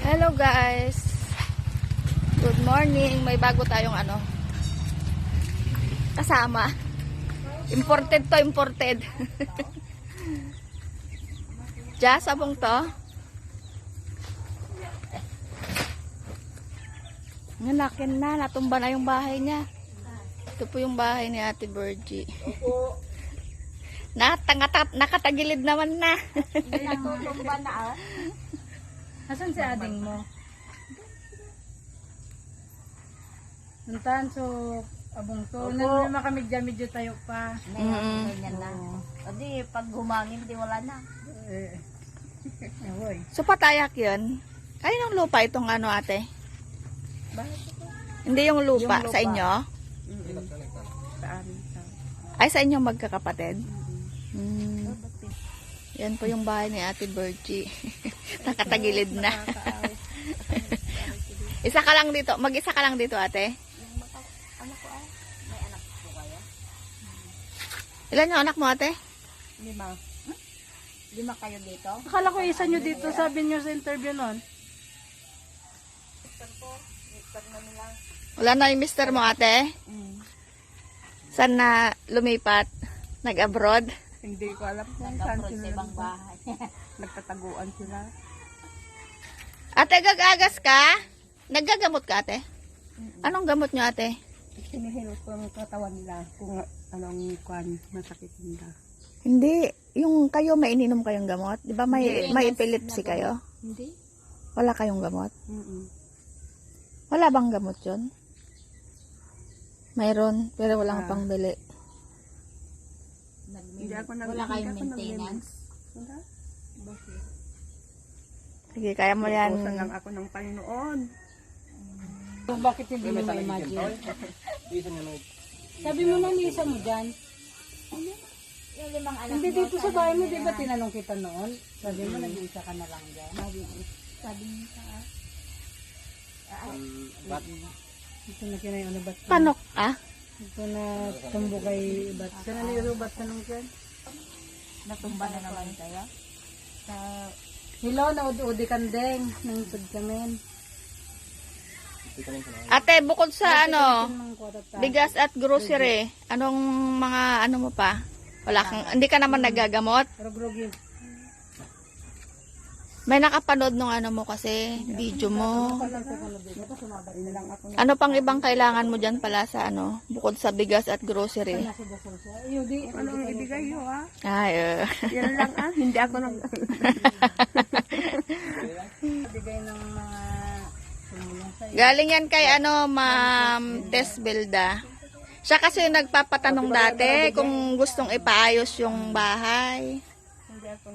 Hello guys. Good morning. May bago tayong kasama. Imported to, imported. Diyan, sabong to. Nganakin na, natumba na yung bahay niya. Ito po yung bahay ni Ate Virgie. Nakatagilid naman na. Natumba na ah. Nasaan si ading mo? Nantan, so, abong to. Nandun kami dyan, medyo tayo pa. Ganyan na. O di, pag humangin, di wala na. Awoy. So patayak yun. Kaninong lupa itong ate? Hindi yung lupa, sa inyo? Sa amin. Ay, sa inyo magkakapatid? Yan po yung bahay ni Ate Virgie. Nakatagilid na. Isa ka lang dito. Mag-isa ka lang dito, ate? Anak ko ah. May anak ko kaya? Ilan yung anak mo, ate? 5. 5 kayo dito? Akala ko isa nyo dito, sabi nyo sa interview nun. Wala na yung mister mo, ate? Saan na lumipat? Nag-abroad? Hindi ko alam kung saan Nag-approach sa sila. ibang bahay. Nagtataguan sila. Ate, gagagas ka? Naggagamot ka, ate? Anong gamot nyo, ate? Hinihilot ko ang katawan nila kung anong kwan masakit nila. Hindi. Yung kayo, may ininom kayong gamot? Di ba may epilepsy kayo? Hindi? Wala kayong gamot? Mm. Wala bang gamot yun? Mayroon, pero walang pangbili. Hindi ako Wala kayong maintenance? Wala. Sige, kaya mo yan. Tutusan lang ako ng Panginoon. Bakit hindi mo ma-imagine? Sabi mo na isa mo dyan. Yung 5 anak Hindi mo, dito sa bahay mo, di ba tinanong kita noon? Sabi mo nag-iisa ka na lang dyan. sabi niya sa Ito na kinayon na ba't? Panok, Ito na tumbo kay bat. Sana nilo bat tanong dyan? natumba na naman kayo? Sa Hello, naudi-udi kandeng. Nang sudkamen. Ate, bukod sa bigas at grocery, anong mga mo pa? Wala kang, hindi ka naman nagagamot? Rog-rogi. May nakapanood nung mo kasi, video mo. Ano pang ibang kailangan mo dyan pala sa bukod sa bigas at grocery? Anong ibigay nyo Ay, Yan lang hindi ako nang... Ibigay ng mga tumulong sa'yo. galing yan kay Ma'am Tess Belda. Siya kasi nagpapatanong dati kung gustong ipaayos yung bahay. Hindi ako...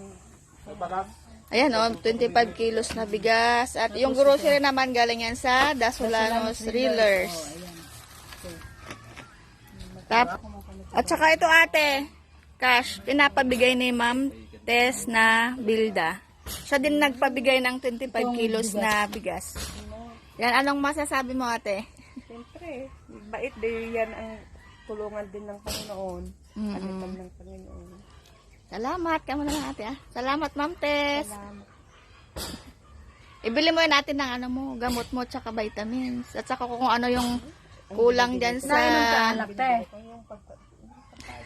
Ayan 25 kilos na bigas. At yung grocery naman galing yan sa Dasolanos Reelers. At saka ito ate, cash, pinapabigay ni Ma'am Tess na Bilda. Siya din nagpabigay ng 25 kilos na bigas. Yan, anong masasabi mo ate? Siyempre, bait din yan ang tulungan din ng Panginoon. Alitan ng Panginoon. Salamat, kamo na lang ate Salamat Ma'am Tess. Ibili mo yan natin ng gamot mo tsaka vitamins. At saka kung ano yung kulang dyan sa... Nainom ka alak, te?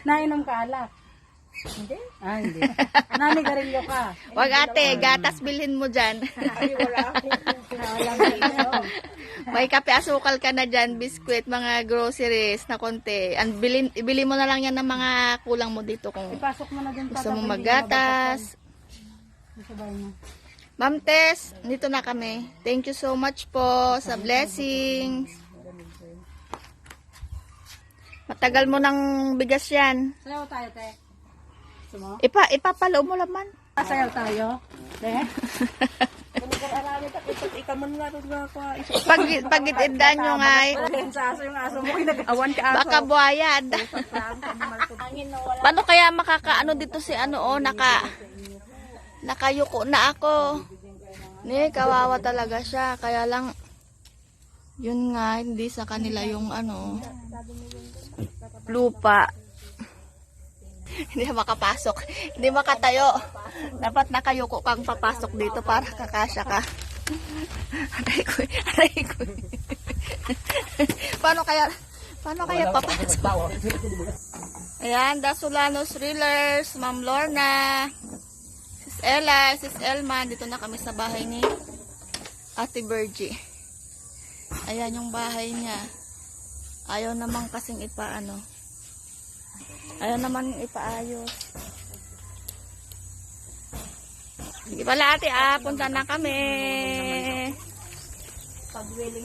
Nainom ka alak? Hindi? Hindi. Nanigarilyo ka? Wag ate, gatas bilhin mo dyan. Ay, wala akong May kape asukal ka na dyan, biskwit, mga groceries na konti. Ibili mo na lang yan ng mga kulang mo dito kung Ipasok mo na din gusto mo maggatas. Ma'am Tess, dito na kami. Thank you so much po sa blessings. Matagal mo ng bigas yan. Sayaw tayo, te. Gusto mo? Ipapalo mo laman. Sayaw tayo, te. Pag itindaan nyo nga Yung aso mo, nag-awan ka aso. baka buhayad. Paano kaya makakaano dito si nakayuko na ako. Kawawa talaga siya. Kaya lang, yun nga, hindi sa kanila yung lupa. Hindi makapasok. Hindi makatayo. Dapat nakayuko kang papasok dito para kakasya ka. Aray ko. Paano kaya papasok? Ayan, Dasulanos Thrillers, Ma'am Lorna, Sis Ella, Sis Elma. Dito na kami sa bahay ni Ate Virgie. Ayan yung bahay niya. Ayaw naman kasing ipaano. Ayaw naman ipaayos. Sige pala ate, punta na kami. Pag willing